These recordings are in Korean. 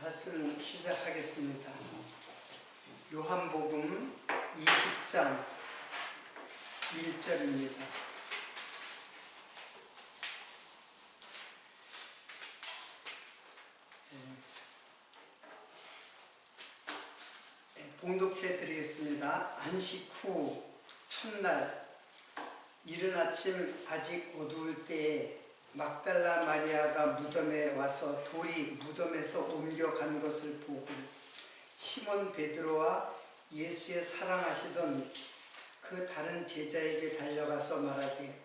말씀 시작하겠습니다. 요한복음 20장 1절입니다. 봉독해 드리겠습니다. 안식 후 첫날 이른 아침 아직 어두울 때에 막달라 마리아가 무덤에 와서 돌이 무덤에서 옮겨간 것을 보고 시몬 베드로와 예수의 사랑하시던 그 다른 제자에게 달려가서 말하되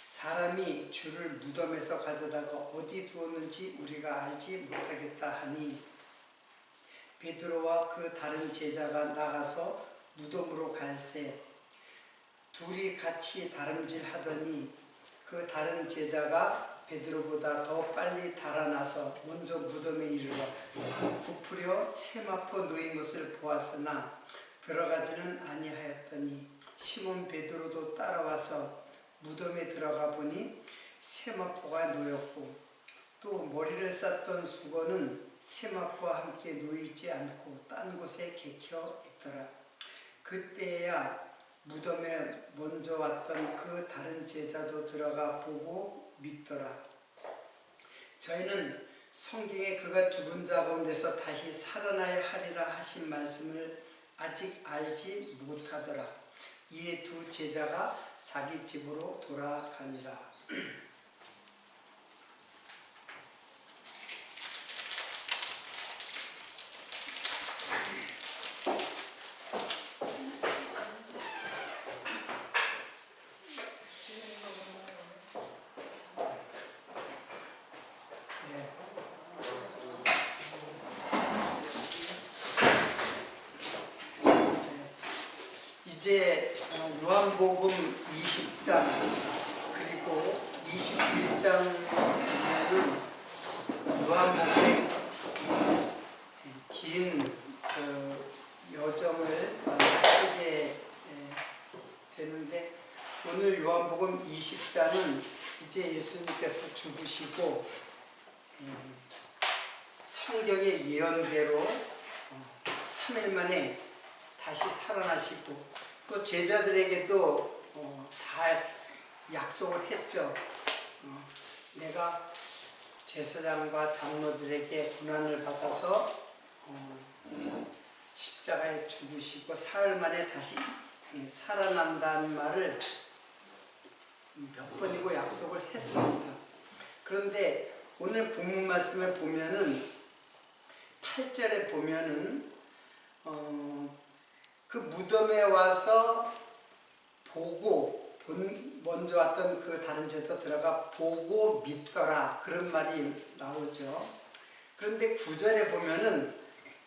사람이 주를 무덤에서 가져다가 어디 두었는지 우리가 알지 못하겠다 하니 베드로와 그 다른 제자가 나가서 무덤으로 갈새 둘이 같이 다름질하더니 그 다른 제자가 베드로보다 더 빨리 달아나서 먼저 무덤에 이르러 부풀여 세마포 놓인 것을 보았으나 들어가지는 아니하였더니 시몬 베드로도 따라와서 무덤에 들어가 보니 세마포가 놓였고 또 머리를 쌌던 수건은 세마포와 함께 놓이지 않고 딴 곳에 개켜 있더라. 그때야 무덤에 먼저 왔던 그 다른 제자도 들어가 보고 믿더라. 저희는 성경에 그가 죽은 자 가운데서 다시 살아나야 하리라 하신 말씀을 아직 알지 못하더라. 이에 두 제자가 자기 집으로 돌아가니라. 이제 요한복음 20장 그리고 21장은 요한복음의 긴 여정을 마치게 되는데 오늘 요한복음 20장은 이제 예수님께서 죽으시고 성경의 예언대로 3일 만에 다시 살아나시고 또 제자들에게도 다 약속을 했죠. 내가 제사장과 장로들에게 고난을 받아서 십자가에 죽으시고 사흘 만에 다시 살아난다는 말을 몇 번이고 약속을 했습니다. 그런데 오늘 본문 말씀을 보면은 8절에 보면은 그 무덤에 와서 보고 먼저 왔던 그 다른 제자 들어가 보고 믿더라 그런 말이 나오죠. 그런데 9절에 보면은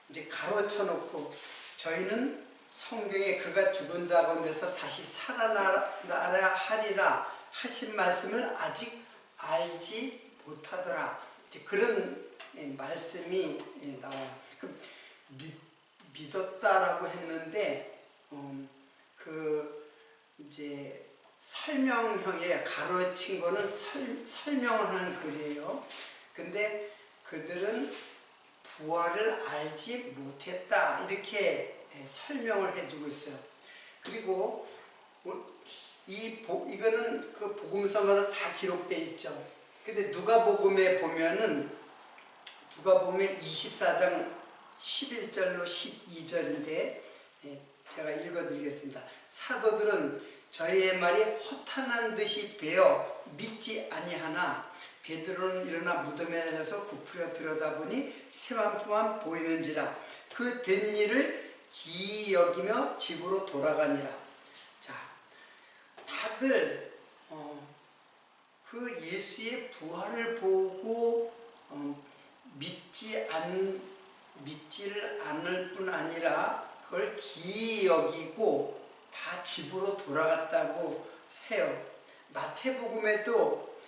이제 가로쳐 놓고 저희는 성경에 그가 죽은 자 가운데서 다시 살아나야 하리라 하신 말씀을 아직 알지 못하더라. 이제 그런 말씀이 나와요. 믿었다라고 했는데 그 이제 설명형에 가로친 거는 설명을 하는 글이에요. 근데 그들은 부활을 알지 못했다 이렇게 설명을 해주고 있어요. 그리고 이거는 그 복음서마다 다 기록되어 있죠. 근데 누가복음에 보면은 누가복음에 24장 11절로 12절인데 제가 읽어드리겠습니다. 사도들은 저희의 말이 허탄한 듯이 베어 믿지 아니하나 베드로는 일어나 무덤에 내려서 부풀려 들여다보니 세마포만 보이는지라 그 된 일을 기이 여기며 집으로 돌아가니라. 자, 다들 그 예수의 부활을 보고 믿지를 않을 뿐 아니라 그걸 기이 여기고 다 집으로 돌아갔다고 해요. 마태복음에도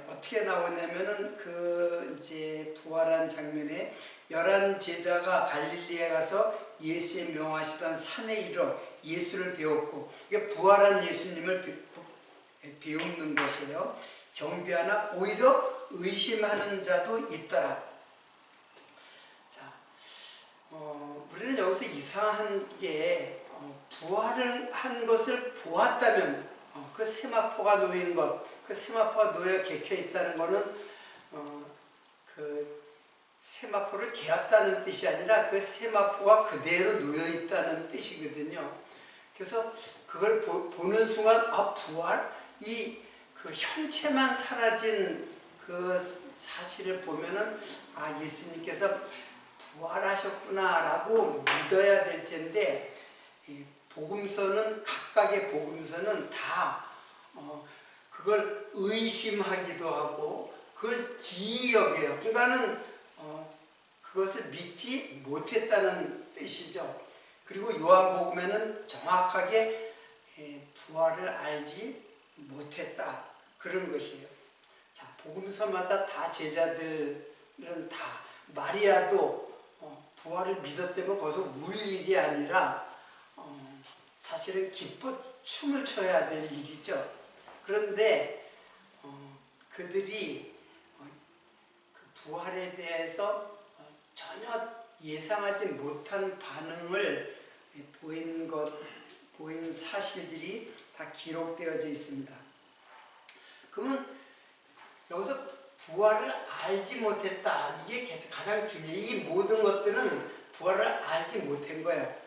어떻게 나오냐면은 그 이제 부활한 장면에 11 제자가 갈릴리에 가서 예수의 명하시던 산에 이르러 예수를 배웠고 이게 부활한 예수님을 배우는 것이에요. 경배하나 오히려 의심하는 자도 있더라. 우리는 여기서 이상한 게 부활을 한 것을 보았다면 그 세마포가 놓인 것, 그 세마포가 놓여 개켜 있다는 것은 그 세마포를 개었다는 뜻이 아니라 그 세마포가 그대로 놓여 있다는 뜻이거든요. 그래서 그걸 보는 순간 부활? 그 형체만 사라진 그 사실을 보면은 예수님께서 부활하셨구나 라고 믿어야 될 텐데, 복음서는, 각각의 복음서는 다 그걸 의심하기도 하고 그걸 기이 여겨요. 그러니까는 그것을 믿지 못했다는 뜻이죠. 그리고 요한복음에는 정확하게 부활을 알지 못했다, 그런 것이에요. 자, 복음서마다 다 제자들은 다, 마리아도 부활을 믿었다면 거기서 울 일이 아니라 사실은 기뻐 춤을 춰야 될 일이죠. 그런데 그들이 그 부활에 대해서 전혀 예상하지 못한 반응을 보인 사실들이 다 기록되어져 있습니다. 그러면 여기서 부활을 알지 못했다, 이게 가장 중요해요. 이 모든 것들은 부활을 알지 못한 거예요.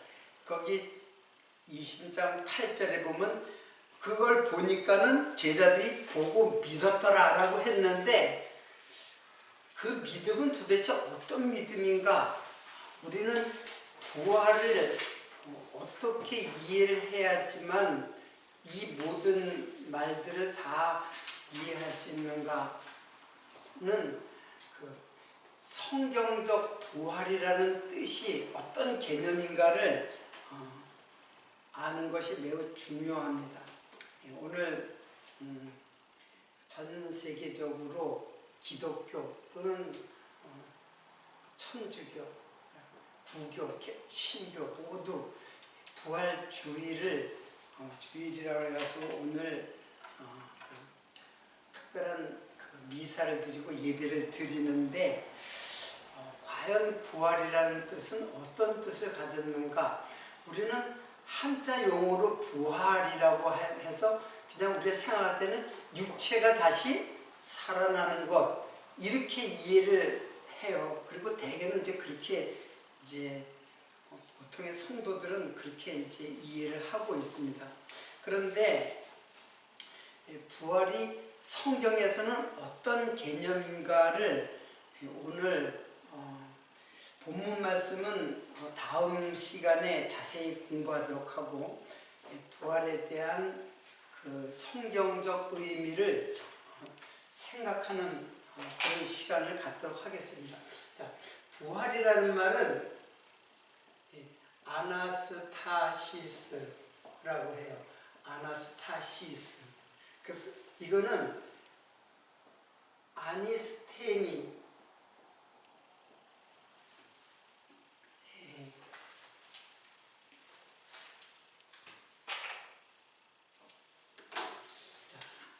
거기 20장 8절에 보면 그걸 보니까는 제자들이 보고 믿었더라 라고 했는데, 그 믿음은 도대체 어떤 믿음인가? 우리는 부활을 어떻게 이해를 해야지만 이 모든 말들을 다 이해할 수 있는가는, 그 성경적 부활이라는 뜻이 어떤 개념인가를 아는 것이 매우 중요합니다. 오늘 전 세계적으로 기독교 또는 천주교, 구교, 신교 모두 부활주의를 주일이라고 해가지고 오늘 특별한 미사를 드리고 예배를 드리는데, 과연 부활이라는 뜻은 어떤 뜻을 가졌는가? 우리는 한자 용어로 부활이라고 해서 그냥 우리가 생각할 때는 육체가 다시 살아나는 것, 이렇게 이해를 해요. 그리고 대개는 이제 그렇게 보통의 성도들은 그렇게 이제 이해를 하고 있습니다. 그런데 부활이 성경에서는 어떤 개념인가를 오늘 본문 말씀은 다음 시간에 자세히 공부하도록 하고, 부활에 대한 그 성경적 의미를 생각하는 그런 시간을 갖도록 하겠습니다. 자, 부활이라는 말은 아나스타시스라고 해요. 아나스타시스. 그래서 이거는 아니스테미,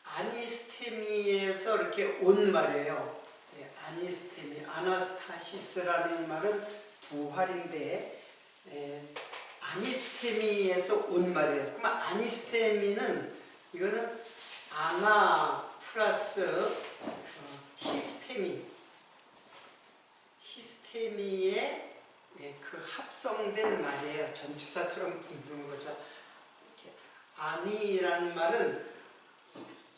아니스테미에서 이렇게 온 말이에요. 아니스테미, 아나스타시스라는 말은 부활인데, 아니스테미에서 온 말이에요. 그러면 아니스테미는, 이거는 아나 플러스 히스테미의 그 합성된 말이에요. 전치사처럼 부르는 거죠. 아니라는 말은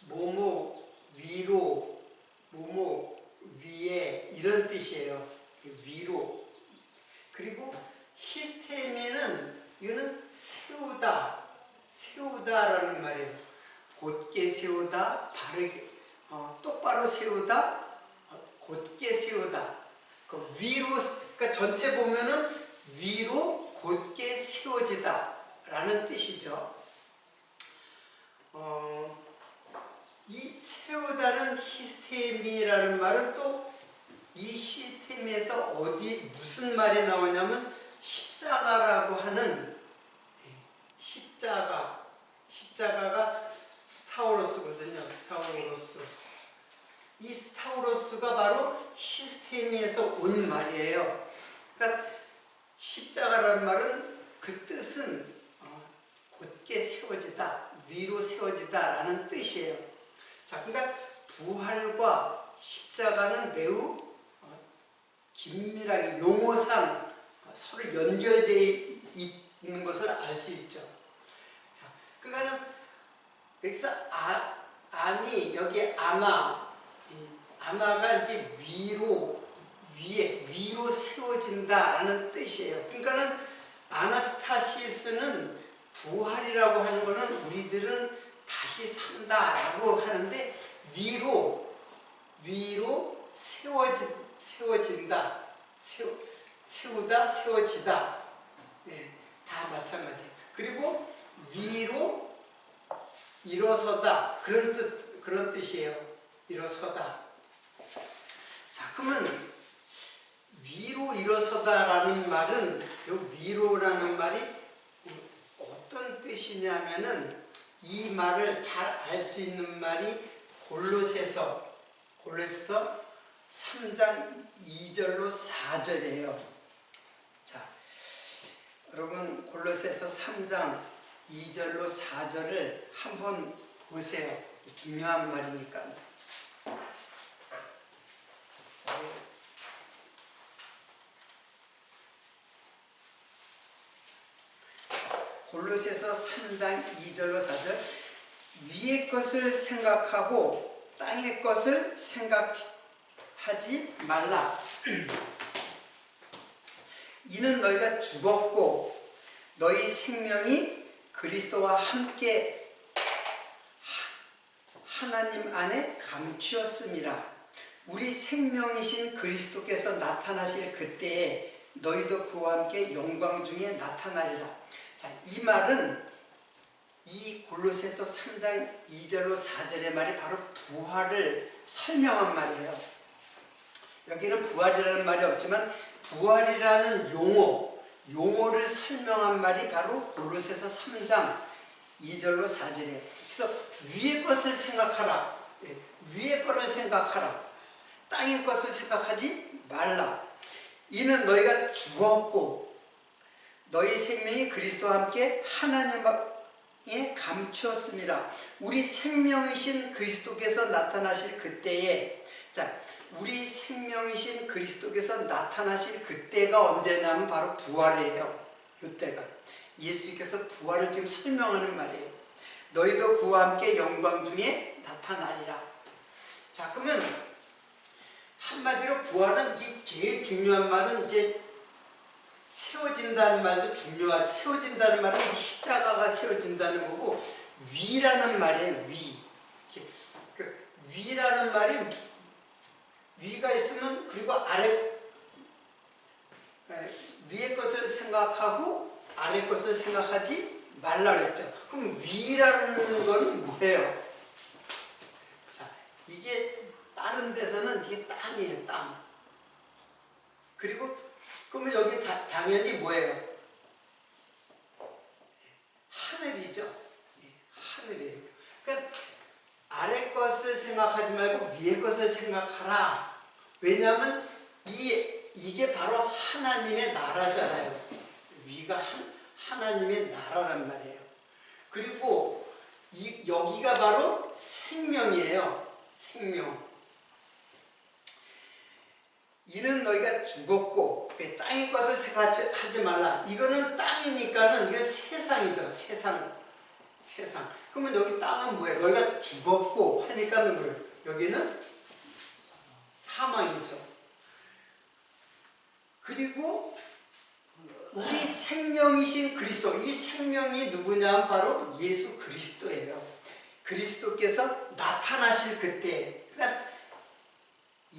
뭐뭐 위로, 뭐뭐 위에, 이런 뜻이에요. 위로. 그리고 히스테미는, 이거는 세우다라는 말이에요. 곧게 세우다, 바르게, 똑바로 세우다, 곧게 세우다. 그 위로, 그러니까 전체 보면은 위로 곧게 세워지다 라는 뜻이죠. 이 세우다는 히스테미라는 말은 또 이 히스테미에서 무슨 말이 나오냐면 십자가라고 하는, 십자가가 스타우로스거든요. 스타우로스. 이 스타우로스가 바로 히스테미에서 온 말이에요. 그러니까 십자가라는 말은 그 뜻은 곧게 세워지다, 위로 세워지다 라는 뜻이에요. 자, 그러니까 부활과 십자가는 매우 긴밀하게 용어상 서로 연결되어 있는 것을 알 수 있죠. 자, 그러니까는 여기서 아니, 여기 아나가 이제 위로 세워진다라는 뜻이에요. 그러니까는 아나스타시스는 부활이라고 하는 거는 우리들은 다시 산다라고 하는데 위로 세워진다, 세우다, 세워지다, 네, 다 마찬가지예요. 그리고 위로 일어서다, 그런 뜻이에요. 일어서다. 자, 그러면 위로 일어서다라는 말은, 이 위로라는 말이 어떤 뜻이냐면은 이 말을 잘 알 수 있는 말이 골로새서 3장 2절로 4절이에요. 자, 여러분 골로새서 3장 2절로 4절을 한번 보세요. 중요한 말이니까. 골로새서 3장 2절로 4절. 위의 것을 생각하고 땅의 것을 생각하지 말라. 이는 너희가 죽었고 너희 생명이 그리스도와 함께 하나님 안에 감추었음이라. 우리 생명이신 그리스도께서 나타나실 그때에 너희도 그와 함께 영광 중에 나타나리라. 자, 이 말은 이 골로새서 3장 2절로 4절의 말이 바로 부활을 설명한 말이에요. 여기는 부활이라는 말이 없지만 부활이라는 용어를 설명한 말이 바로 골로새서 3장 2절로 4절이에요. 그래서 위의 것을 생각하라. 위의 것을 생각하라. 땅의 것을 생각하지 말라. 이는 너희가 죽었고 너희 생명이 그리스도와 함께 하나님에 감추었음이라. 우리 생명이신 그리스도께서 나타나실 그때에, 자, 우리 생명이신 그리스도께서 나타나실 그때가 언제냐면 바로 부활이에요. 이때가 예수께서 부활을 지금 설명하는 말이에요. 너희도 그와 함께 영광 중에 나타나리라. 자, 그러면 한마디로 부활은 제일 중요한 말은 이제 세워진다는 말도 중요하지. 세워진다는 말은 이제 십자가가 세워진다는 거고, 위라는 말이에요. 그 위라는 말이 위가 있으면 그리고 위의 것을 생각하고 아래 것을 생각하지 말라 그랬죠. 그럼 위라는 건 뭐예요? 자, 이게 다른 데서는 이게 땅이에요. 땅. 그리고 그러면 여기 당연히 뭐예요? 하늘이죠. 하늘이에요. 그러니까 아래 것을 생각하지 말고 위의 것을 생각하라. 왜냐하면 이게 바로 하나님의 나라잖아요. 위가 하나님의 나라란 말이에요. 그리고 여기가 바로 생명이에요. 생명. 이는 너희가 죽었고 땅의 것을 생각하지 말라. 이거는 땅이니까는 이게 세상이죠. 세상. 그러면 여기 땅은 뭐예요? 너희가 죽었고 하니까는 뭐예요? 여기는 사망이죠. 그리고 우리 생명이신 그리스도, 이 생명이 누구냐면 바로 예수 그리스도예요. 그리스도께서 나타나실 그때, 그러니까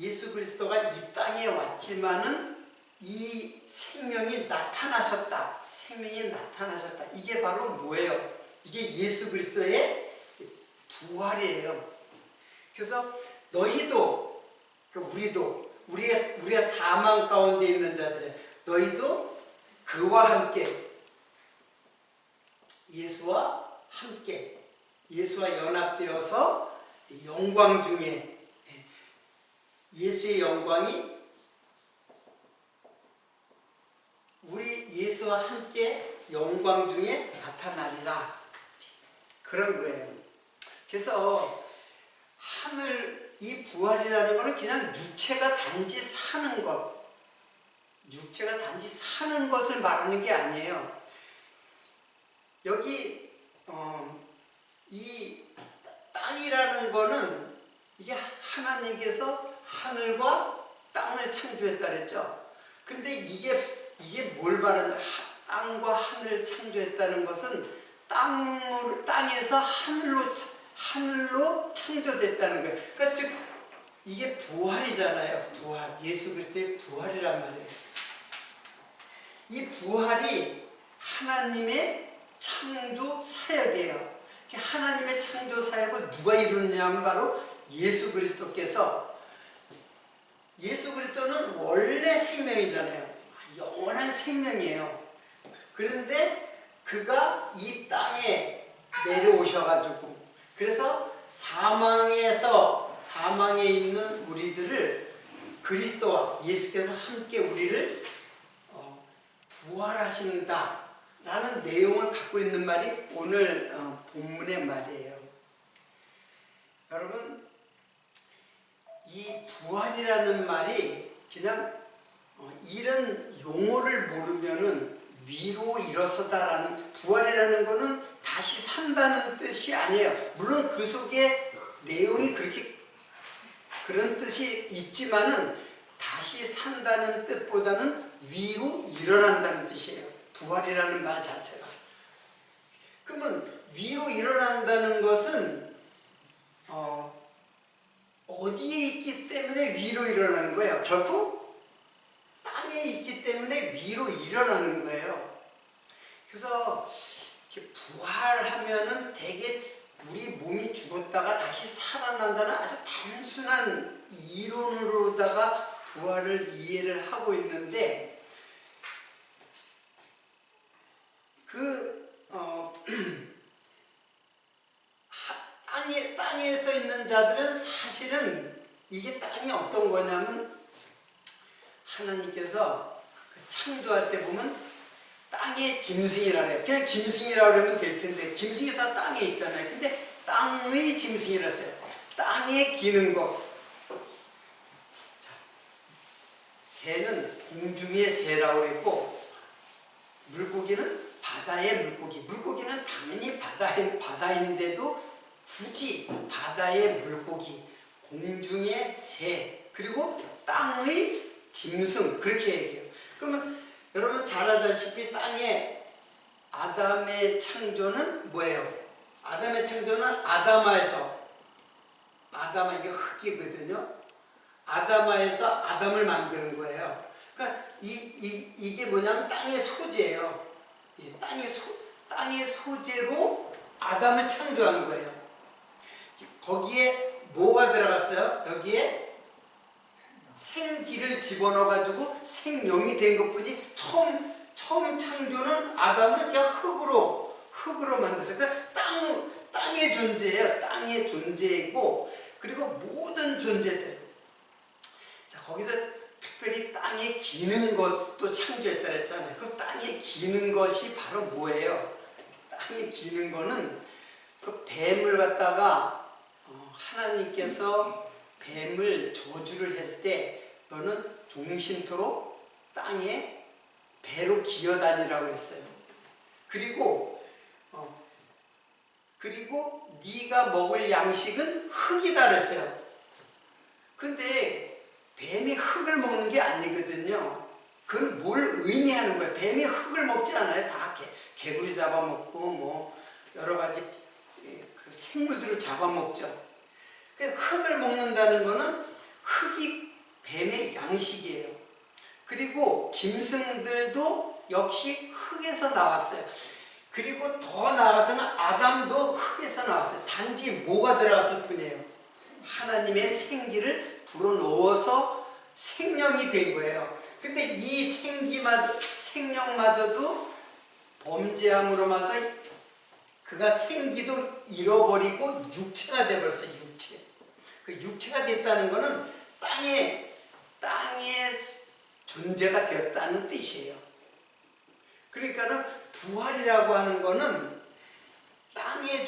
예수 그리스도가 이 땅에 왔지만은 이 생명이 나타나셨다. 생명이 나타나셨다. 이게 바로 뭐예요? 이게 예수 그리스도의 부활이에요. 그래서 너희도, 우리가 사망 가운데 있는 자들, 너희도 그와 함께, 예수와 연합되어서 영광 중에, 예수의 영광이 우리 예수와 함께 영광 중에 나타나리라. 그런 거예요. 그래서 하늘, 이 부활이라는 거는 그냥 육체가 단지 사는 것, 육체가 단지 사는 것을 말하는 게 아니에요. 여기 이 땅이라는 거는 이게 하나님께서 하늘과 땅을 창조했다 그랬죠. 근데 이게 뭘 말하는, 땅과 하늘을 창조했다는 것은 땅에서 하늘로 창조됐다는 거예요. 그러니까 즉 이게 부활이잖아요. 부활, 예수 그리스도의 부활이란 말이에요. 이 부활이 하나님의 창조 사역이에요. 하나님의 창조 사역을 누가 이루느냐면 바로 예수 그리스도께서, 예수 그리스도는 원래 생명이잖아요. 영원한 생명이에요. 그런데 그가 이 땅에 내려오셔가지고, 그래서 사망에 있는 우리들을 그리스도와 예수께서 함께 우리를 부활하신다 라는 내용을 갖고 있는 말이 오늘 본문의 말이에요. 여러분, 이 부활이라는 말이 그냥 이런 용어를 모르면은 위로 일어서다라는, 부활이라는 거는 다시 산다는 뜻이 아니에요. 물론 그 속에 내용이 그런 뜻이 있지만은 다시 산다는 뜻보다는 위로 일어난다는 뜻이에요. 부활이라는 말 자체가. 그러면 위로 일어난다는 것은 어디에 있기 때문에 위로 일어나는 거예요? 결국 땅에 있기 때문에 위로 일어나는 거예요. 그래서 이렇게 부활하면은 되게 우리 몸이 죽었다가 다시 살아난다는 아주 단순한 이론으로다가 부활을 이해를 하고 있는데, 땅에서 있는 자들은 사실은 이게 땅이 어떤 거냐면, 하나님께서 창조할 때 보면 땅의 짐승이라 해요. 그냥 짐승이라고 하면 될 텐데, 짐승이 다 땅에 있잖아요. 근데 땅의 짐승이라 했어요. 땅에 기는 것. 새는 공중의 새라고 했고, 물고기는 바다의 물고기. 물고기는 당연히 바다인데도 굳이 바다의 물고기, 공중의 새, 그리고 땅의 짐승, 그렇게 얘기해요. 그러면 여러분 잘 알다시피 땅에 아담의 창조는 뭐예요? 아담의 창조는 아다마에서, 아다마 이게 흙이거든요. 아다마에서 아담을 만드는 거예요. 그러니까 이게 뭐냐면 땅의 소재예요. 땅의 소재로 아담을 창조한 거예요. 거기에 뭐가 들어갔어요? 여기에 생기를 집어넣어가지고 생명이 된 것뿐이, 처음 창조는 아담을 그냥 흙으로 만들었어요. 그러니까 땅의 존재예요. 땅의 존재이고, 그리고 모든 존재들. 자, 거기서 특별히 땅에 기는 것도 창조했다 그랬잖아요. 그 땅에 기는 것이 바로 뭐예요? 땅에 기는 거는 그 뱀을 갖다가 하나님께서 뱀을 저주를 할 때 너는 종신토록 땅에 배로 기어다니라고 했어요. 그리고 네가 먹을 양식은 흙이다 그랬어요. 근데 뱀이 흙을 먹는 게 아니거든요. 그건 뭘 의미하는 거예요? 뱀이 흙을 먹지 않아요. 다 개구리 잡아먹고 뭐 여러 가지 그 생물들을 잡아먹죠. 흙을 먹는다는 거는 흙이 뱀의 양식이에요. 그리고 짐승들도 역시 흙에서 나왔어요. 그리고 더 나아가서는 아담도 흙에서 나왔어요. 단지 뭐가 들어갔을 뿐이에요. 하나님의 생기를 불어넣어서 생명이 된 거예요. 근데 이 생명마저도 범죄함으로 말서 그가 생기도 잃어버리고 육체가 되어버렸어요. 육체. 그 육체가 됐다는 것은 땅의 존재가 되었다는 뜻이에요. 그러니까는 부활이라고 하는 거는 땅의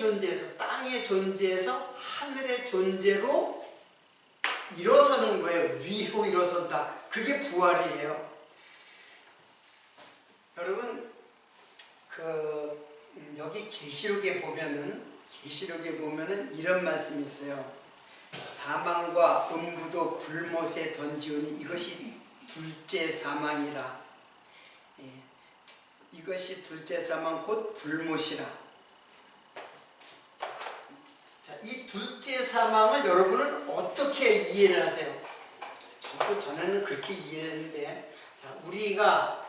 존재에서 하늘의 존재로 일어서는 거예요. 위로 일어선다. 그게 부활이에요. 여러분, 여기 계시록에 보면은 이런 말씀이 있어요. 사망과 음부도 불못에 던지오니 이것이 둘째 사망이라. 이것이 둘째 사망 곧 불못이라. 자, 이 둘째 사망을 여러분은 어떻게 이해를 하세요? 저도 전에는 그렇게 이해를 했는데, 자, 우리가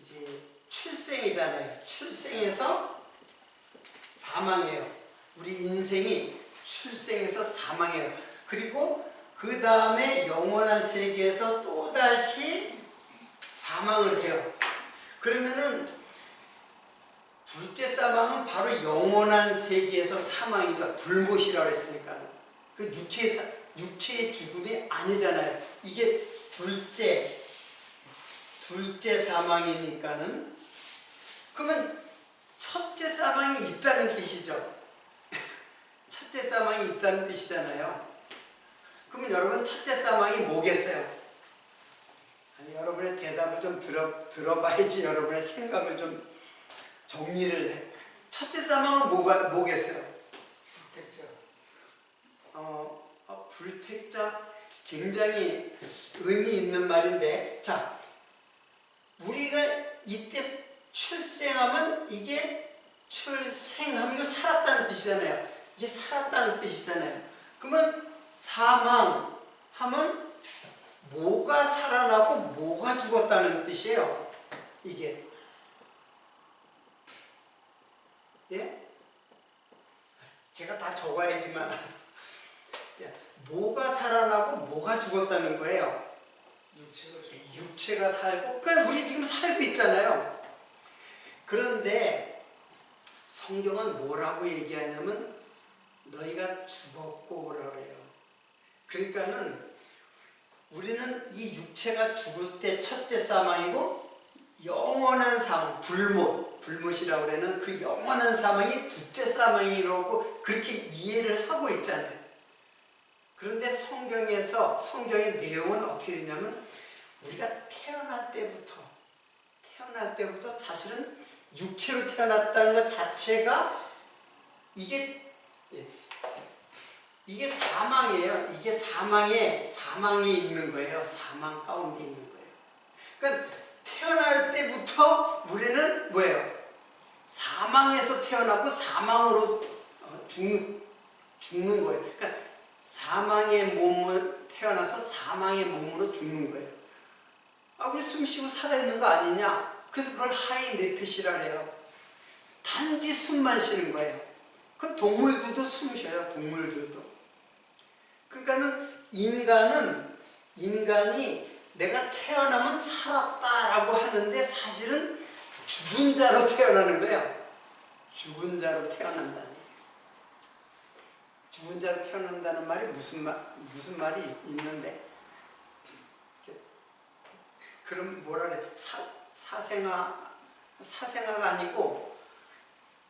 이제 출생이잖아요. 출생에서 사망해요. 우리 인생이 출생에서 사망해요. 그리고 그 다음에 영원한 세계에서 또다시 사망을 해요. 그러면은 둘째 사망은 바로 영원한 세계에서 사망이죠. 불못이라고 했으니까. 그 육체의 죽음이 아니잖아요. 이게 둘째 사망이니까는, 그러면 첫째 사망이 있다는 뜻이죠. 첫째 사망이 있다는 뜻이잖아요. 그러면 여러분, 첫째 사망이 뭐겠어요? 아니, 여러분의 대답을 좀 들어봐야지 여러분의 생각을 좀 정리를 해. 첫째 사망은 뭐겠어요? 불택자. 굉장히 의미 있는 말인데, 자, 우리가 이때 출생하면 이게 출생하면 이거 살았다는 뜻이잖아요. 이게 살았다는 뜻이잖아요. 그러면 사망하면 뭐가 살아나고 뭐가 죽었다는 뜻이에요. 이게. 예? 제가 다 적어야지만 뭐가 살아나고 뭐가 죽었다는 거예요. 육체가 살고, 그러니까 우리 지금 살고 있잖아요. 그런데 성경은 뭐라고 얘기하냐면 너희가 죽었고 라고 해요. 그러니까는 우리는 이 육체가 죽을 때 첫째 사망이고, 영원한 사망, 불못이라고 하는 그 영원한 사망이 둘째 사망이라고 그렇게 이해를 하고 있잖아요. 그런데 성경의 내용은 어떻게 되냐면, 우리가 태어날 때부터 사실은 육체로 태어났다는 것 자체가 이게 사망이에요. 이게 사망에 있는 거예요. 사망 가운데 있는 거예요. 그러니까 태어날 때부터 우리는 뭐예요? 사망에서 태어나고 사망으로 죽는 거예요. 그러니까 사망의 몸을 태어나서 사망의 몸으로 죽는 거예요. 우리 숨 쉬고 살아있는 거 아니냐? 그래서 그걸 하이 네페시라 해요. 단지 숨만 쉬는 거예요. 그 동물들도 숨 쉬어요. 동물들도. 그러니까는 인간이 내가 태어나면 살았다라고 하는데 사실은 죽은 자로 태어나는 거예요. 죽은 자로 태어난다는 얘기예요. 죽은 자로 태어난다는 말이 무슨 말이 있는데, 그럼 뭐라 그래? 사생아가 아니고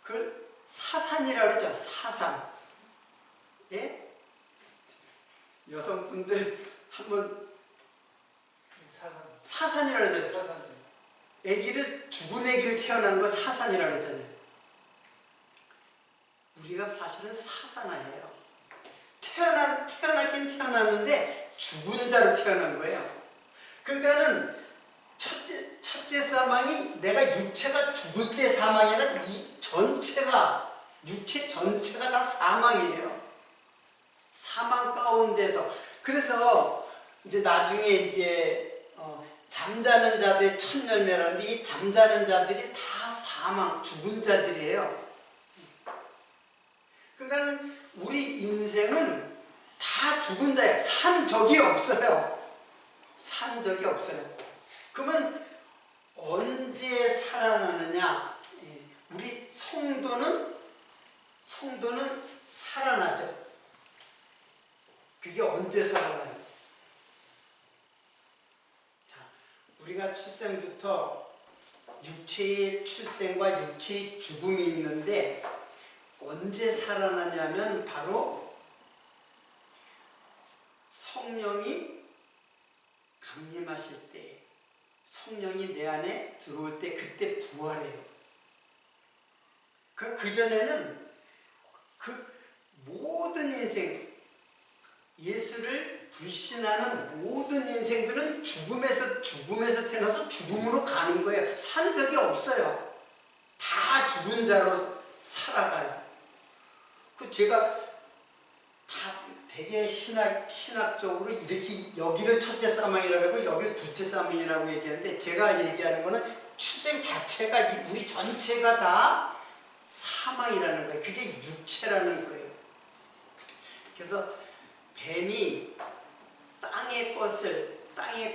그걸 사산이라고 그러죠. 사산. 예? 여성분들 한번 사산이라고 그러죠. 죽은 애기를 태어나는 거 사산이라고 그러잖아요. 우리가 사실은 사산아예요. 태어나긴 태어났는데 죽은 자로 태어난 거예요. 그러니까는 첫째 사망이 내가 육체가 죽을 때 사망이 아니라 육체 전체가 다 사망이에요. 사망 가운데서. 그래서 이제 나중에 이제 잠자는 자들의 첫 열매라는데, 이 잠자는 자들이 다 사망, 죽은 자들이에요. 그러니까 우리 인생은 다 죽은 자예요. 산 적이 없어요. 산 적이 없어요. 그러면 언제 살아나느냐? 우리 성도는 살아나죠. 그게 언제 살아나요? 자, 출생부터 육체의 출생과 육체의 죽음이 있는데 언제 살아나냐면 바로 성령이 강림하실 때, 성령이 내 안에 들어올 때 그때 부활해요. 그전에는 그 모든 인생, 예수를 불신하는 모든 인생들은 죽음에서 태어나서 죽음으로 가는 거예요. 산 적이 없어요. 다 죽은 자로 살아가요. 제가 다 되게 신학적으로 이렇게 여기를 첫째 사망이라고 하고 여기를 둘째 사망이라고 얘기하는데, 제가 얘기하는 거는 출생 자체가 우리 전체가 다 사망이라는 거예요. 그게 육체라는 거예요. 그래서 뱀이 땅의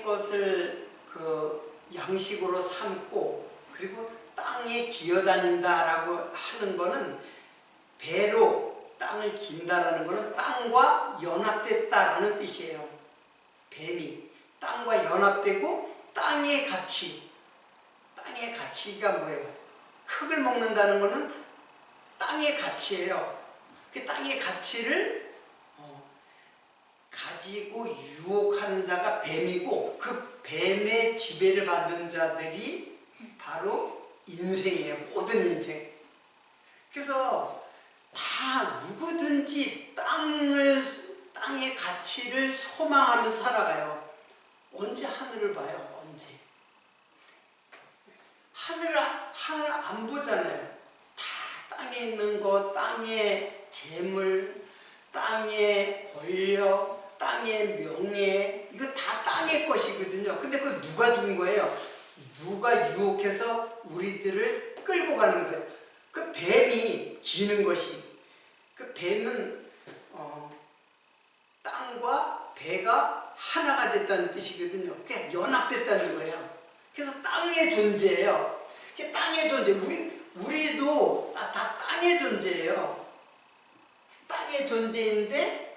것을 그 양식으로 삼고 그리고 땅에 기어다닌다라고 하는 거는, 배로 땅을 긴다라는 거는 땅과 연합됐다라는 뜻이에요. 뱀이 땅과 연합되고 땅의 가치가 뭐예요? 흙을 먹는다는 거는 땅의 가치예요. 그 땅의 가치를 가지고 유혹하는 자가 뱀이고, 그 뱀의 지배를 받는 자들이 바로 인생이에요. 모든 인생. 그래서 다 누구든지 땅의 가치를 소망하면서 살아가요. 언제 하늘을 봐요? 언제? 하늘을 안 보잖아요. 다 땅에 있는 거, 땅의 재물, 땅의 권력, 땅의 명예, 이거 다 땅의 것이거든요. 근데 그거 누가 준 거예요? 누가 유혹해서 우리들을 끌고 가는 거예요? 그 뱀이 기는 것이, 그 뱀은 땅과 배가 하나가 됐다는 뜻이거든요. 그게 연합됐다는 거예요. 그래서 땅의 존재예요. 그게 땅의 존재. 우리도 다 땅의 존재예요. 땅의 존재인데,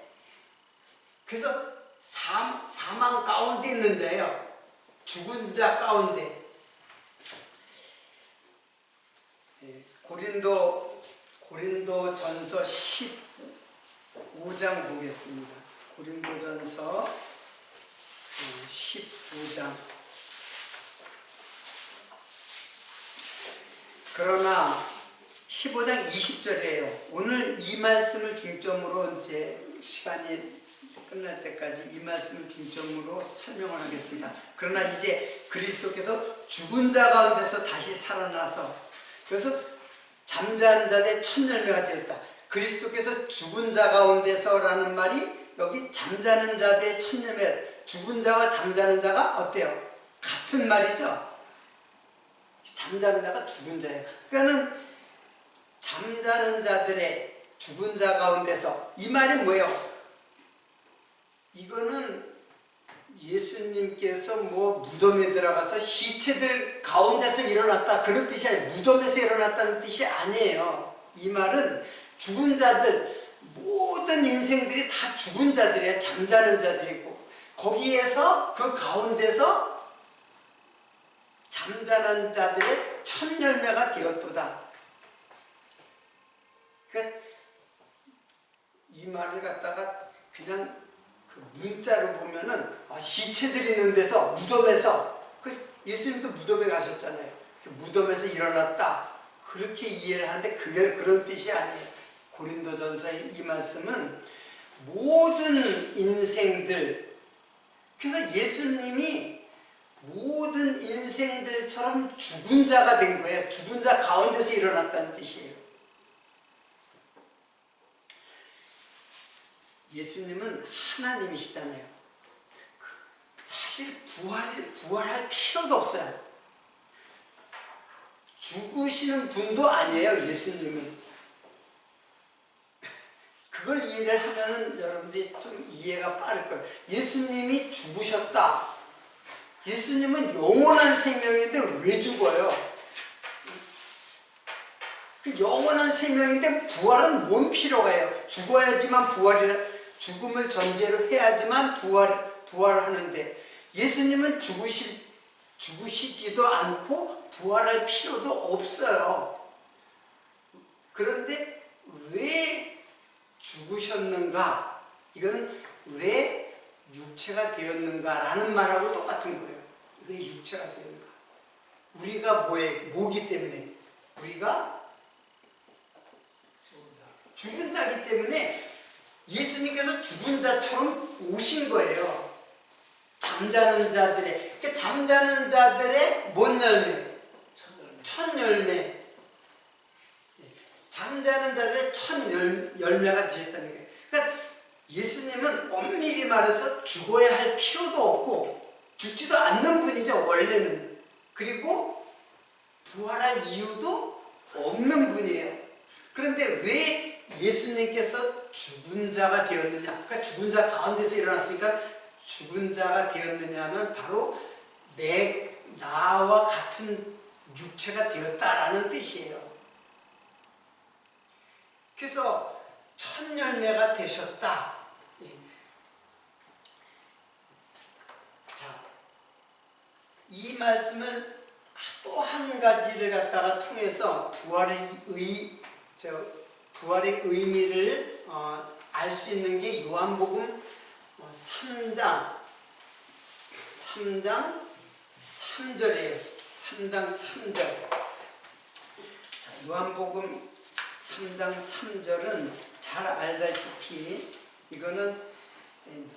그래서 사망 가운데 있는 자예요. 죽은 자 가운데. 고린도전서 15장 보겠습니다. 고린도전서 15장. 그러나 15장 20절이에요. 오늘 이 말씀을 중점으로, 이제 시간이 끝날 때까지 이 말씀을 중점으로 설명을 하겠습니다. 그러나 이제 그리스도께서 죽은 자 가운데서 다시 살아나서, 그래서 잠자는 자들의 첫 열매가 되었다. 그리스도께서 죽은 자 가운데서라는 말이 여기 잠자는 자들의 첫 열매, 죽은 자와 잠자는 자가 어때요? 같은 말이죠. 잠자는 자가 죽은 자예요. 그러니까는 잠자는 자들의 죽은 자 가운데서, 이 말이 뭐예요? 이거는 예수님께서 무덤에 들어가서 시체들 가운데서 일어났다, 그런 뜻이 아니에요. 무덤에서 일어났다는 뜻이 아니에요. 이 말은 죽은 자들, 모든 인생들이 다 죽은 자들이에요. 잠자는 자들이고, 거기에서 그 가운데서 잠자는 자들의 첫 열매가 되었도다. 그러니까 이 말을 갖다가 그냥 문자로 보면은, 시체들이 있는 데서, 무덤에서, 예수님도 무덤에 가셨잖아요. 무덤에서 일어났다, 그렇게 이해를 하는데 그게 그런 뜻이 아니에요. 고린도전서의 이 말씀은 모든 인생들, 그래서 예수님이 모든 인생들처럼 죽은 자가 된 거예요. 죽은 자 가운데서 일어났다는 뜻이에요. 예수님은 하나님이시잖아요. 사실 부활할 필요도 없어요. 죽으시는 분도 아니에요, 예수님은. 그걸 이해를 하면은 여러분들이 좀 이해가 빠를 거예요. 예수님이 죽으셨다. 예수님은 영원한 생명인데 왜 죽어요? 그 영원한 생명인데 부활은 뭔 필요가 해요? 죽어야지만 죽음을 전제로 해야지만 부활하는데, 예수님은 죽으실 죽으시지도 않고 부활할 필요도 없어요. 그런데 왜 죽으셨는가? 이거는 왜 육체가 되었는가라는 말하고 똑같은 거예요. 왜 육체가 되었는가? 우리가 뭐기 때문에? 우리가 죽은 자기 때문에 예수님께서 죽은 자처럼 오신 거예요. 잠자는 자들의, 그러니까 잠자는 자들의 뭔 열매? 첫 열매. 잠자는 자들의 첫 열매가 되셨다는 거예요. 그러니까 예수님은 엄밀히 말해서 죽어야 할 필요도 없고 죽지도 않는 분이죠, 원래는. 그리고 부활할 이유도 없는 분이에요. 그런데 왜 예수님께서 죽은 자가 되었느냐? 그러니까 죽은 자 가운데서 일어났으니까 죽은 자가 되었느냐면 바로 나와 같은 육체가 되었다라는 뜻이에요. 그래서 첫 열매가 되셨다. 자, 이 말씀을 또 한 가지를 갖다가 통해서 부활의 의미를 알 수 있는 게 요한복음 3장 3절이에요. 3장 3절. 자, 요한복음 3장 3절은 잘 알다시피 이거는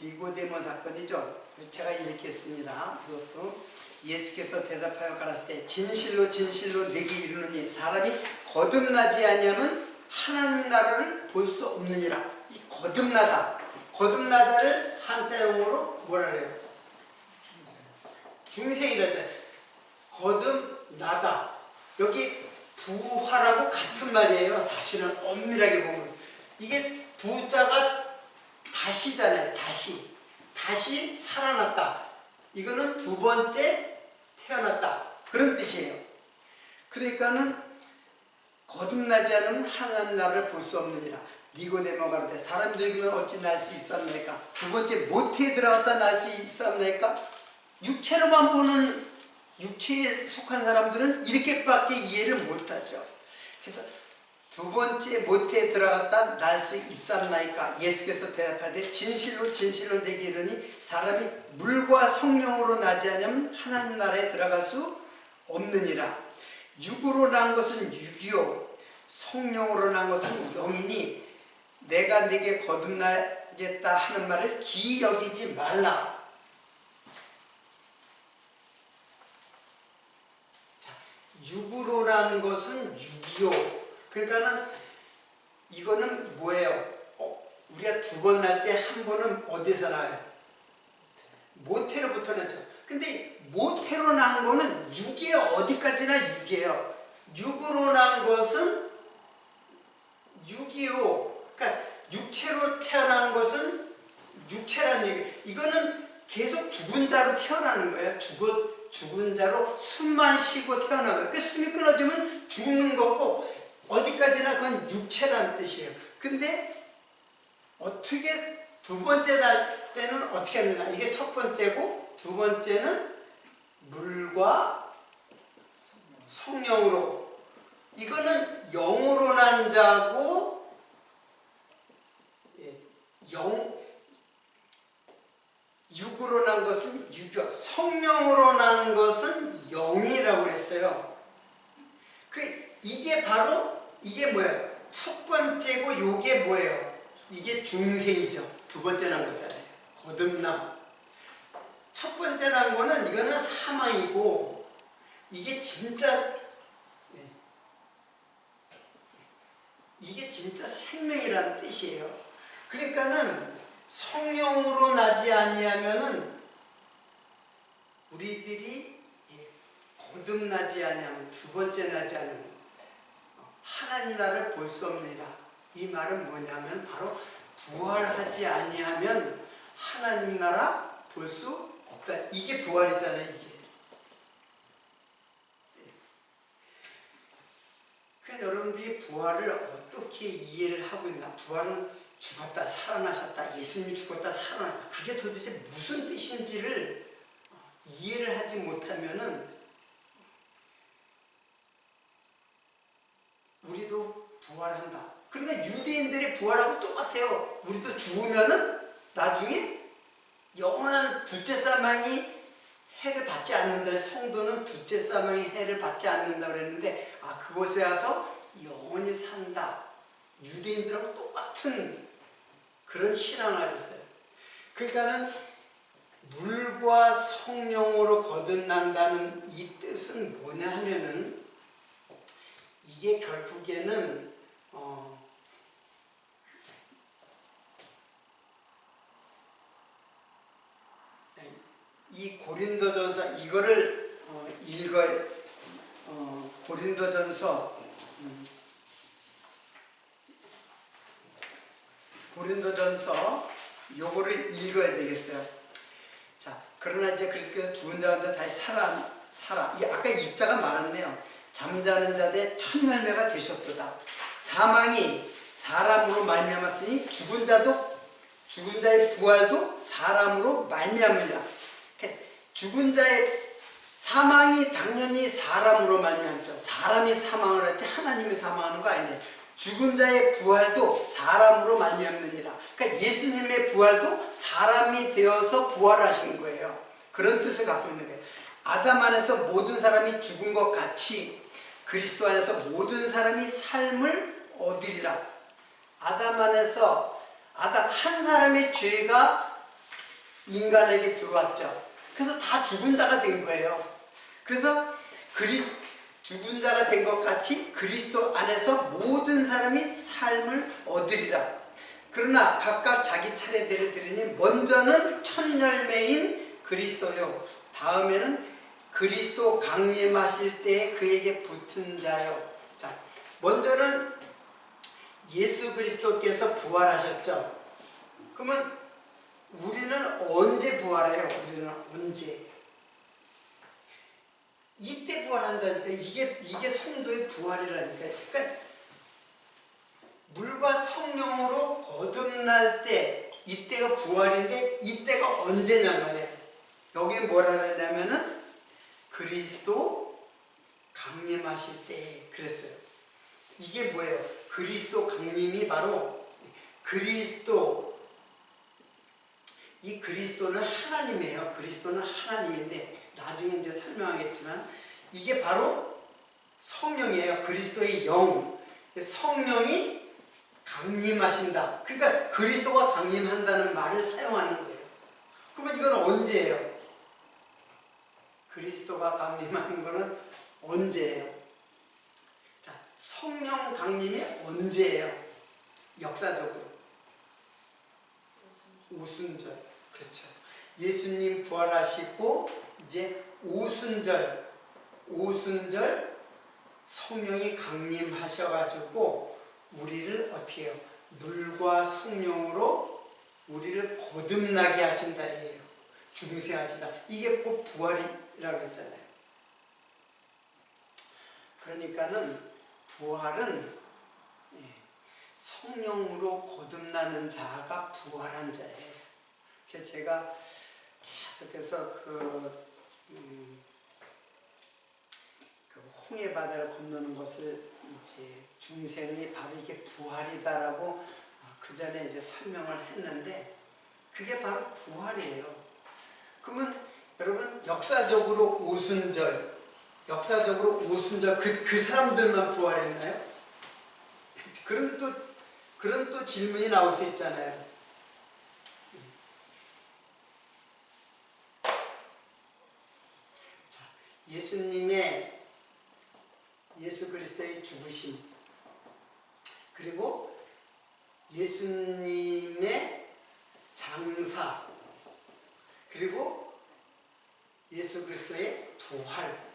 니고데모 사건이죠. 제가 읽겠습니다. 그것도 예수께서 대답하여 가라사대 진실로 진실로 내게 이르노니 사람이 거듭나지 아니하면 하나님 나라를 볼 수 없느니라. 이 거듭나다를 한자용어로 뭐라 그래요? 중생이라죠. 거듭나다. 여기 부활하고 같은 말이에요. 사실은 엄밀하게 보면 이게 부자가 다시잖아요. 다시 살아났다. 이거는 두 번째 태어났다. 그런 뜻이에요. 그러니까는 거듭나지 않으면 하나님 나라를 볼 수 없느니라. 니고데모가 그러되 사람 늙으면 어찌 날 수 있었나이까? 두 번째 모태에 들어갔다 날 수 있었나이까? 육체로만 보는 육체에 속한 사람들은 이렇게밖에 이해를 못하죠. 그래서 두 번째 모태에 들어갔다 날 수 있었나이까? 예수께서 대답하되 진실로 진실로 내게 이르니 사람이 물과 성령으로 나지 않으면 하나님 나라에 들어갈 수 없느니라. 육으로 난 것은 육이요 성령으로 난 것은 영이니 내가 네게 거듭나겠다 하는 말을 기이 여기지 말라. 자, 육으로 난 것은 육이요. 그러니까는 이거는 뭐예요? 우리가 두 번 날 때 한 번은 어디서 나요? 모태로부터 나죠. 근데 모태로 난 거는 육이에요. 어디까지나 육이에요. 육으로 난 것은 육이요. 그러니까 육체로 태어난 것은 육체라는 얘기. 이거는 계속 죽은 자로 태어나는 거예요. 죽은 자로 숨만 쉬고 태어난 거예요. 그 숨이 끊어지면 죽는 거고 어디까지나 그건 육체라는 뜻이에요. 근데 어떻게 두 번째 날 때는 어떻게 하느냐. 이게 첫 번째고 두 번째는 물과 성령으로. 이거는 영으로 난 자고 육으로 난 것은 육이요. 성령으로 난 것은 영이라고 그랬어요. 이게 바로 이게 뭐예요? 첫 번째고 요게 뭐예요? 이게 중생이죠. 두 번째 난 거잖아요. 거듭남. 첫 번째 난 거는 이거는 사망이고 이게 진짜 생명이라는 뜻이에요. 그러니까는 성령으로 나지 아니하면은 우리들이 거듭나지 아니하면 두 번째 나지 않으면 하나님 나라를 볼 수 없느니라. 이 말은 뭐냐면 바로 부활하지 아니하면 하나님 나라 볼 수 없다. 이게 부활이잖아요. 이게. 그러니까 여러분들이 부활을 어떻게 이해를 하고 있나? 부활은 죽었다 살아나셨다. 예수님이 죽었다 살아나셨다. 그게 도대체 무슨 뜻인지를 이해를 하지 못하면은 우리도 부활한다. 그러니까 유대인들이 부활하고 똑같아요. 우리도 죽으면은 나중에 영원한 둘째 사망이 해를 받지 않는다. 성도는 둘째 사망이 해를 받지 않는다 그랬는데, 그곳에 와서 영원히 산다. 유대인들하고 똑같은 그런 신앙을 가졌어요. 그러니까는 물과 성령으로 거듭난다는 이 뜻은 뭐냐 하면은, 이게 결국에는 이 고린도전서 이거를 읽어야 고린도전서 요거를 읽어야 되겠어요. 자, 그러나 이제 그리스도께서 죽은 자한테 다시 살아. 아까 읽다가 말았네요. 잠자는 자대 첫 열매가 되셨도다. 사망이 사람으로 말미암았으니 죽은 자의 부활도 사람으로 말미암으리라. 죽은 자의 사망이 당연히 사람으로 말미암죠. 사람이 사망을 했지 하나님이 사망하는 거 아닌데, 죽은 자의 부활도 사람으로 말미암느니라. 그러니까 예수님의 부활도 사람이 되어서 부활하신 거예요. 그런 뜻을 갖고 있는 거예요. 아담 안에서 모든 사람이 죽은 것 같이 그리스도 안에서 모든 사람이 삶을 얻으리라. 아담 안에서 한 사람의 죄가 인간에게 들어왔죠. 그래서 다 죽은 자가 된 거예요. 그래서 죽은 자가 된 것 같이 그리스도 안에서 모든 사람이 삶을 얻으리라. 그러나 각각 자기 차례대로 드리니 먼저는 첫 열매인 그리스도요, 다음에는 그리스도 강림하실 때에 그에게 붙은 자요. 자, 먼저는 예수 그리스도께서 부활하셨죠. 그러면 우리는 언제 부활해요? 우리는 언제? 이때 부활한다니까. 이게 성도의 부활이라니까. 그러니까 물과 성령으로 거듭날 때 이때가 부활인데, 이때가 언제냔 말이에요. 여기 뭐라 그러냐면은 그리스도 강림하실 때 그랬어요. 이게 뭐예요? 그리스도 강림이 바로 이 그리스도는 하나님이에요. 그리스도는 하나님인데, 나중에 이제 설명하겠지만, 이게 바로 성령이에요. 그리스도의 영. 성령이 강림하신다. 그러니까 그리스도가 강림한다는 말을 사용하는 거예요. 그러면 이건 언제예요? 그리스도가 강림하는 거는 언제예요? 자, 성령 강림이 언제예요? 역사적으로. 오순절. 그렇죠. 예수님 부활하시고 이제 오순절 성령이 강림하셔가지고 우리를 어떻게 해요? 물과 성령으로 우리를 거듭나게 하신다 이게요. 중생하신다. 이게 꼭 부활이라고 했잖아요. 그러니까는 부활은 성령으로 거듭나는 자가 부활한 자예요. 그래서 제가 계속해서 그 홍해 바다를 건너는 것을 이제 중생이 바로 이게 부활이다라고 그 전에 이제 설명을 했는데, 그게 바로 부활이에요. 그러면 여러분 역사적으로 오순절 그 사람들만 부활했나요? 그런 또 질문이 나올 수 있잖아요. 자, 예수 그리스도의 죽으심, 그리고 예수님의 장사, 그리고 예수 그리스도의 부활.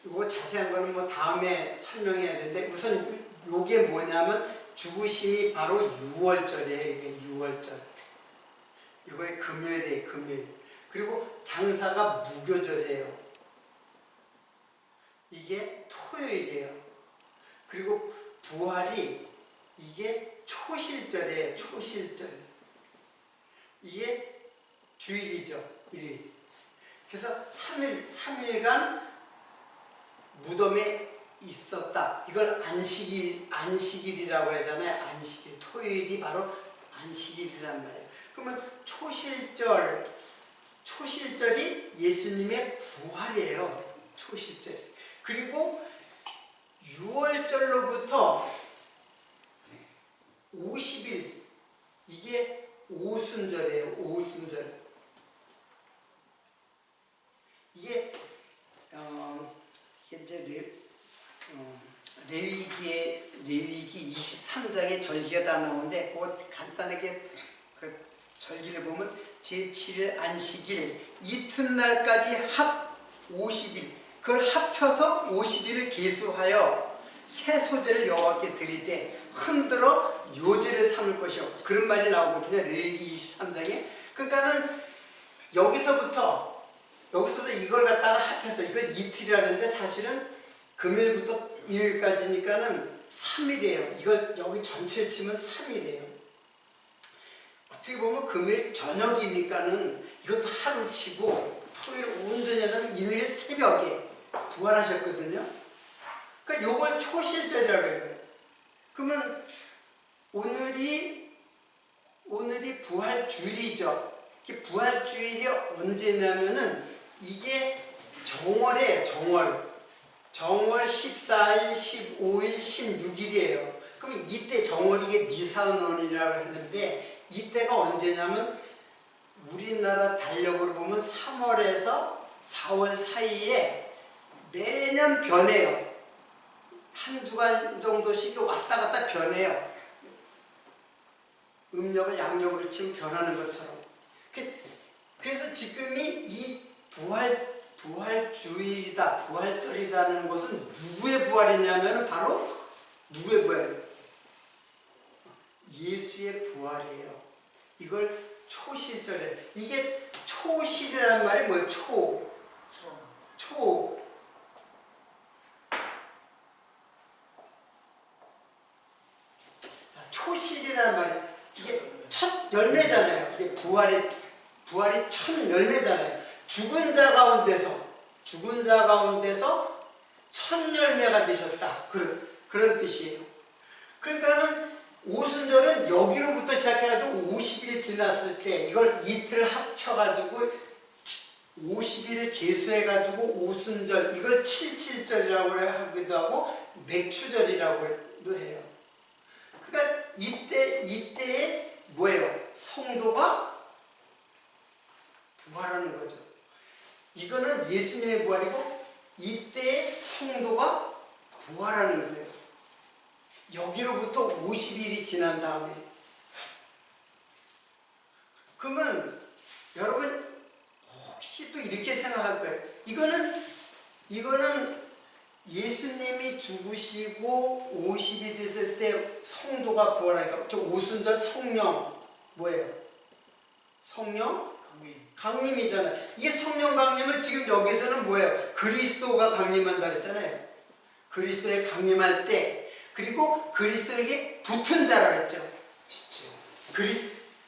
이거 자세한 거는 뭐 다음에 설명해야 되는데, 우선 이게 뭐냐면 죽으심이 바로 유월절이에요. 이게 유월절. 이거의 금요일이에요. 금요일. 그리고 장사가 무교절이에요. 이게 토요일이에요. 그리고 부활이 이게 초실절이에요. 초실절. 이게 주일이죠. 일일. 그래서 3일간 무덤에 있었다. 이걸 안식일이라고 하잖아요. 안식일. 토요일이 바로 안식일이란 말이에요. 그러면 초실절이 예수님의 부활이에요. 초실절이. 그리고 6월절로부터 50일, 이게 오순절이에요. 오순절. 이게 이제 레위기 23장에 절기가 다 나오는데 그거 간단하게 그 절기를 보면 제7일 안식일 이튿날까지 합 50일, 그걸 합쳐서 50일을 계수하여 새 소재를 여호와께 드리되 흔들어 요제를 삼을 것이요. 그런 말이 나오거든요. 레위기 23장에. 그러니까는 여기서부터 이걸 갖다가 합해서 이걸 이틀이라는데 사실은 금요일부터 일요일까지니까는 3일이에요. 이걸 여기 전체를 치면 3일이에요. 어떻게 보면 금요일 저녁이니까는 이것도 하루 치고 토요일 온전히 하다면 일요일 새벽에 부활하셨거든요. 그러니까 요걸 초실절이라고 해요. 그러면 오늘이 부활주일이죠. 부활주일이 언제냐면은 이게 정월이에요. 정월 14일, 15일, 16일이에요. 그럼 이때 정월이 이게 니산월이라고 했는데 이때가 언제냐면 우리나라 달력으로 보면 3월에서 4월 사이에 매년 변해요. 한 주간 정도씩 왔다 갔다 변해요. 음력을 양력으로 치면 변하는 것처럼. 그래서 지금이 이 부활주일이다, 부활절이라는 것은 누구의 부활이냐면 바로 누구의 부활이에요? 예수의 부활이에요. 이걸 초실절이에요. 이게 초실이라는 말이 뭐예요? 초실이라는 말이 이게 첫 열매잖아요. 이게 부활이 첫 열매잖아요. 죽은 자 가운데서 첫 열매가 되셨다. 그런 뜻이에요. 그러니까는 오순절은 여기로부터 시작해가지고 50일 지났을 때 이걸 이틀 합쳐가지고 50일을 계수해가지고 오순절, 이걸 77절이라고 하기도 하고 맥추절이라고도 해요. 그러니까 이때에 뭐예요? 성도가 부활하는 거죠. 이거는 예수님의 부활이고 이때에 성도가 부활하는 거예요. 여기로부터 50일이 지난 다음에. 그러면 여러분 혹시 또 이렇게 생각할 거예요. 이거는 예수님이 죽으시고 50이 됐을 때 성도가 부활하니까 저 오순절 성령 뭐예요? 성령? 강림이잖아요. 이게 성령 강림을 지금 여기서는 뭐예요? 그리스도가 강림한다 그랬잖아요. 그리스도에 강림할 때, 그리고 그리스도에게 붙은 자라 그랬죠.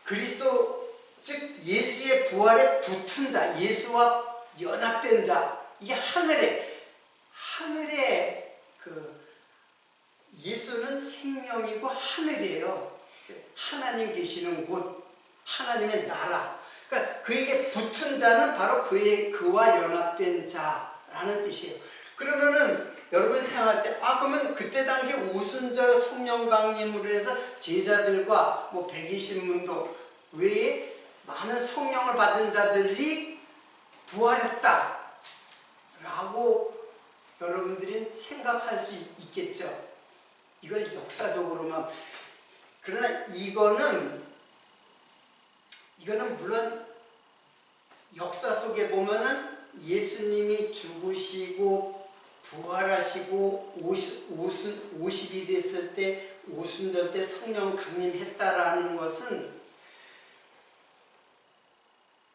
그리스도 즉 예수의 부활에 붙은 자, 예수와 연합된 자, 이게 하늘에 예수는 생명이고 하늘이에요. 하나님 계시는 곳, 하나님의 나라. 그러니까 그에게 붙은 자는 바로 그와 연합된 자라는 뜻이에요. 그러면은 여러분 생각할 때, 그러면 그때 당시 오순절 성령 강림으로 해서 제자들과 120문도 외에 많은 성령을 받은 자들이 부활했다 라고 여러분들이 생각할 수 있겠죠. 이걸 역사적으로만. 그러나 이거는 물론 역사 속에 보면은 예수님이 죽으시고 부활하시고 50이 됐을 때 오순절 때 성령 강림했다라는 것은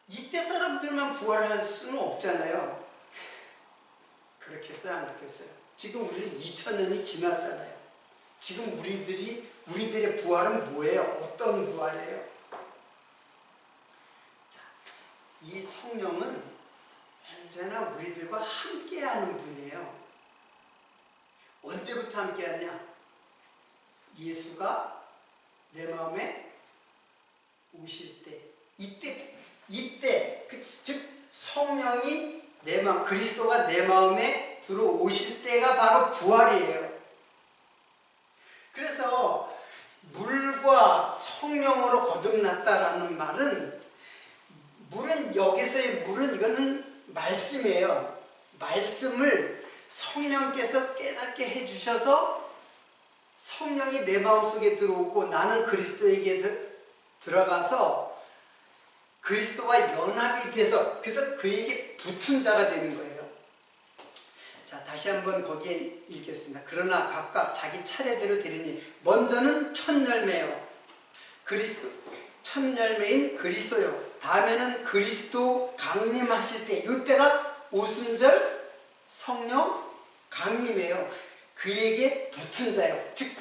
이때 사람들만 부활할 수는 없잖아요. 그렇겠어요? 안 그렇겠어요? 지금 우리 2000년이 지났잖아요. 지금 우리들의 부활은 뭐예요? 어떤 부활이에요? 이 성령은 언제나 우리들과 함께하는 분이에요. 언제부터 함께하냐? 예수가 내 마음에 오실 때, 이때 즉 성령이 내 마음, 그리스도가 내 마음에 들어오실 때가 바로 부활이에요. 그래서 물과 성령으로 거듭났다라는 말은, 물은 여기서의 물은 이거는 말씀이에요. 말씀을 성령께서 깨닫게 해주셔서 성령이 내 마음속에 들어오고 나는 그리스도에게 들어가서 그리스도와 연합이 돼서, 그래서 그에게 붙은 자가 되는 거예요. 자, 다시 한번 거기에 읽겠습니다. 그러나 각각 자기 차례대로 되리니 먼저는 첫 열매요. 첫 열매인 그리스도요. 다음에는 그리스도 강림하실 때, 이때가 오순절 성령 강림이에요. 그에게 붙은 자요. 즉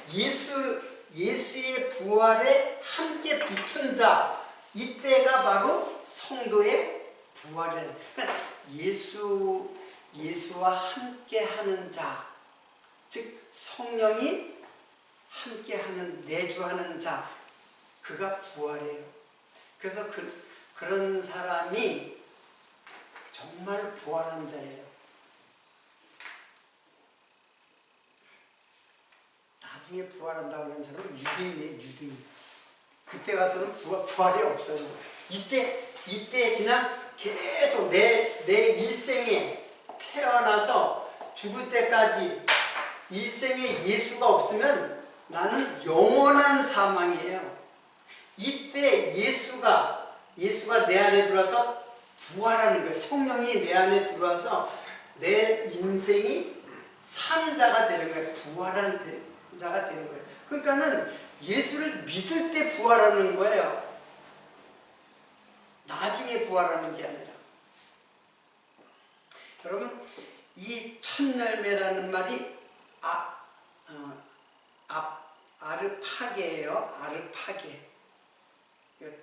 예수의 부활에 함께 붙은 자, 이때가 바로 성도의 부활이에요. 그러니까 예수와 함께하는 자, 즉 성령이 함께하는, 내주하는 자, 그가 부활이에요. 그래서 그런 사람이 정말 부활한 자예요. 나중에 부활한다고 하는 사람은 유대인이에요, 유대인. 그때 가서는 부활이 없어요. 이때 그냥 계속 내 일생에 태어나서 죽을 때까지 일생에 예수가 없으면 나는 영원한 사망이에요. 이때 예수가 내 안에 들어와서 부활하는 거예요. 성령이 내 안에 들어와서 내 인생이 산 자가 되는 거예요. 부활한 자가 되는 거예요. 그러니까는 예수를 믿을 때 부활하는 거예요. 나중에 부활하는 게 아니라. 여러분, 이 첫 열매라는 말이 아르파게예요. 아르파게.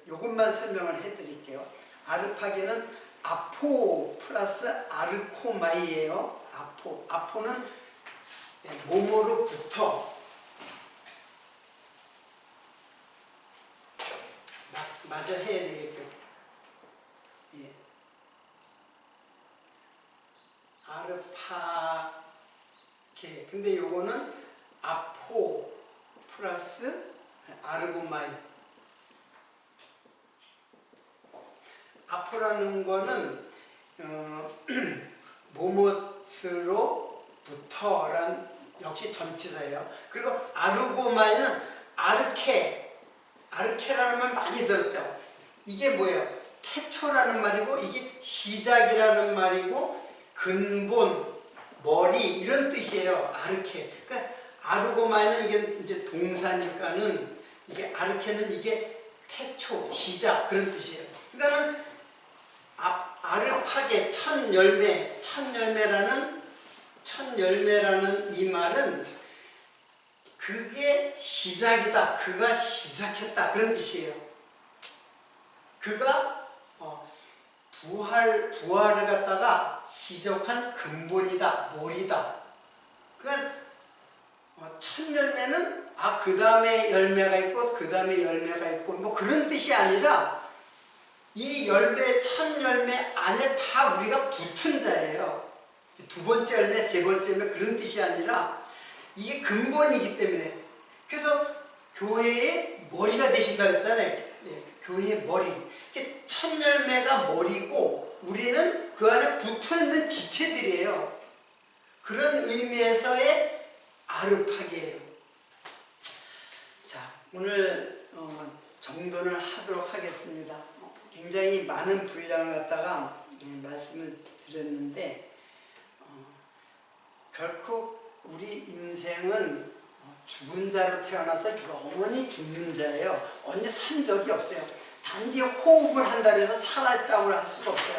이것만 설명을 해드릴게요. 아르파게는 아포 플러스 아르코마이예요. 아포는 몸으로부터, 맞아 해야 되겠죠. 예. 아르파게. 근데 요거는 아포 플러스 아르고마이. 아포라는 거는 모못으로부터란 역시 전치사예요. 그리고 아르고마이는 아르케라는 말 많이 들었죠. 이게 뭐예요? 태초라는 말이고, 이게 시작이라는 말이고, 근본, 머리, 이런 뜻이에요. 아르케. 그러니까 아르고마이는 이게 이제 동사니까는, 이게 아르케는 이게 태초, 시작, 그런 뜻이에요. 그러니까는 아르파게, 첫 열매라는 이 말은 그게 시작이다, 그가 시작했다, 그런 뜻이에요. 그가 부활을 갖다가 시작한 근본이다, 머리다. 그러니까 첫 열매는 그 다음에 열매가 있고 그 다음에 열매가 있고 뭐 그런 뜻이 아니라, 이 첫 열매 안에 다 우리가 붙은 자예요. 두 번째 열매, 세 번째 열매, 그런 뜻이 아니라 이게 근본이기 때문에. 그래서 교회의 머리가 되신다 그랬잖아요. 예, 교회의 머리. 첫 열매가 머리고 우리는 그 안에 붙어있는 지체들이에요. 그런 의미에서의 아르파게예요. 자, 오늘 정돈을 하도록 하겠습니다. 굉장히 많은 분량을 갖다가 말씀을 드렸는데, 결코 우리 인생은 죽은 자로 태어나서 영원히 죽는 자예요. 언제 산 적이 없어요. 단지 호흡을 한다고 해서 살아있다고 할 수가 없어요.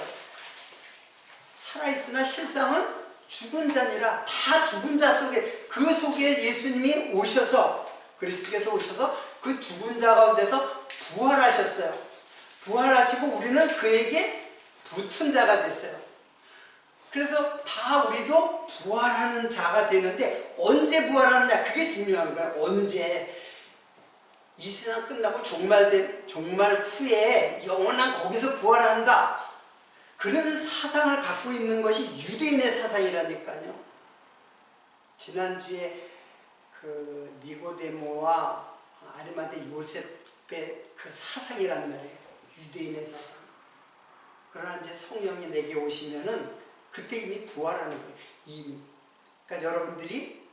살아있으나 실상은 죽은 자니라. 다 죽은 자 속에, 그 속에 예수님이 오셔서, 그리스도께서 오셔서 그 죽은 자 가운데서 부활하셨어요. 부활하시고 우리는 그에게 붙은 자가 됐어요. 그래서 다 우리도 부활하는 자가 되는데 언제 부활하느냐 그게 중요한 거야. 언제 이 세상 끝나고 종말 후에 영원한 거기서 부활한다. 그런 사상을 갖고 있는 것이 유대인의 사상이라니까요. 지난주에 그 니고데모와 아리마대 요셉의 그 사상이란 말이에요. 유대인의 사상. 그러나 이제 성령이 내게 오시면은 그때 이미 부활하는 거예요. 이미. 그러니까 여러분들이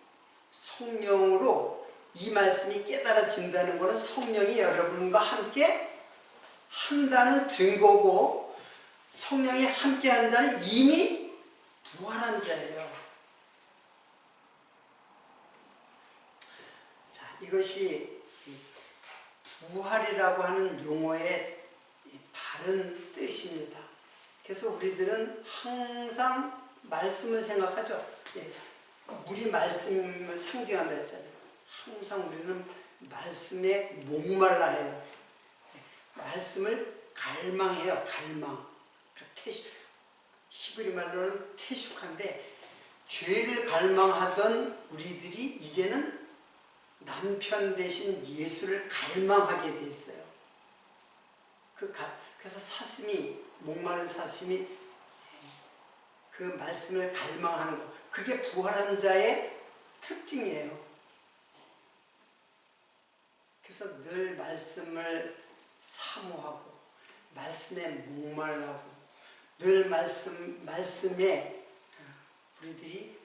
성령으로 이 말씀이 깨달아진다는 것은 성령이 여러분과 함께 한다는 증거고, 성령이 함께 한다는 이미 부활한 자예요. 자, 이것이 부활이라고 하는 용어의 바른 뜻입니다. 그래서 우리들은 항상 말씀을 생각하죠. 물이 말씀을 상징한다 했잖아요. 항상 우리는 말씀에 목말라 해요. 말씀을 갈망해요. 갈망. 히브리 말로는 테슈카인데, 죄를 갈망하던 우리들이 이제는 남편 대신 예수를 갈망하게 됐어요. 그래서 사슴이, 목마른 사슴이 그 말씀을 갈망하는 것, 그게 부활한 자의 특징이에요. 그래서 늘 말씀을 사모하고 말씀에 목말라고 늘 말씀에 우리들이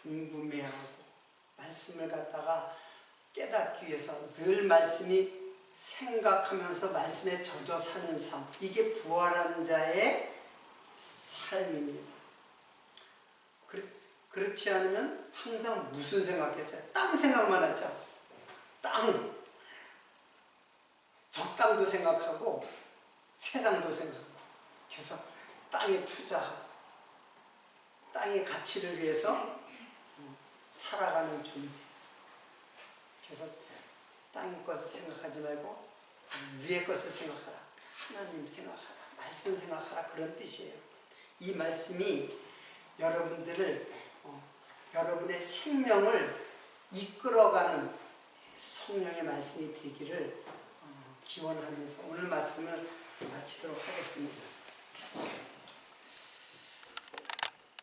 궁금해하고 말씀을 갖다가 깨닫기 위해서 늘 말씀이 생각하면서 말씀에 젖어 사는 삶, 이게 부활한 자의 삶입니다. 그렇지 않으면 항상 무슨 생각했어요? 땅 생각만 하죠. 땅. 저 땅도 생각하고 세상도 생각하고 그래서 땅에 투자하고 땅의 가치를 위해서 살아가는 존재. 그래서 땅의 것을 생각하지 말고 위의 것을 생각하라. 하나님 생각하라. 말씀 생각하라. 그런 뜻이에요. 이 말씀이 여러분들을 여러분의 생명을 이끌어가는 성령의 말씀이 되기를 기원하면서 오늘 말씀을 마치도록 하겠습니다.